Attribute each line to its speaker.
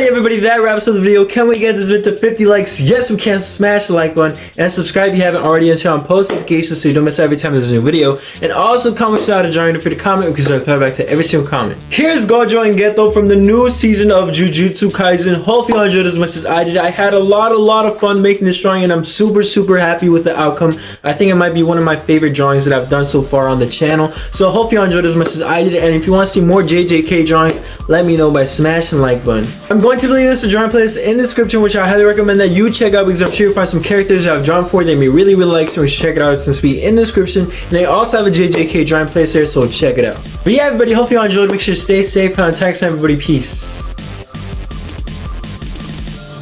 Speaker 1: Alrighty everybody, that wraps up the video. Can we get this video to 50 likes? Yes we can. Smash the like button and subscribe if you haven't already, and turn on post notifications so you don't miss every time there's a new video. And also comment shout out to for the comment because I'll reply back to every single comment. Here's GOJO and GETO from the new season of Jujutsu Kaisen. Hopefully you enjoyed as much as I did. I had a lot of fun making this drawing and I'm super happy with the outcome. I think it might be one of my favorite drawings that I've done so far on the channel. So hopefully you enjoyed as much as I did, and if you want to see more JJK drawings, let me know by smashing the like button. I'm going to leave this drawing playlist in the description, which I highly recommend that you check out because I'm sure you'll find some characters that I've drawn for that you may really like, so you should check it out. It's going to be in the description, and I also have a JJK drawing playlist there, so check it out. But yeah everybody, hopefully you enjoyed. Make sure to stay safe, and until next time everybody, peace.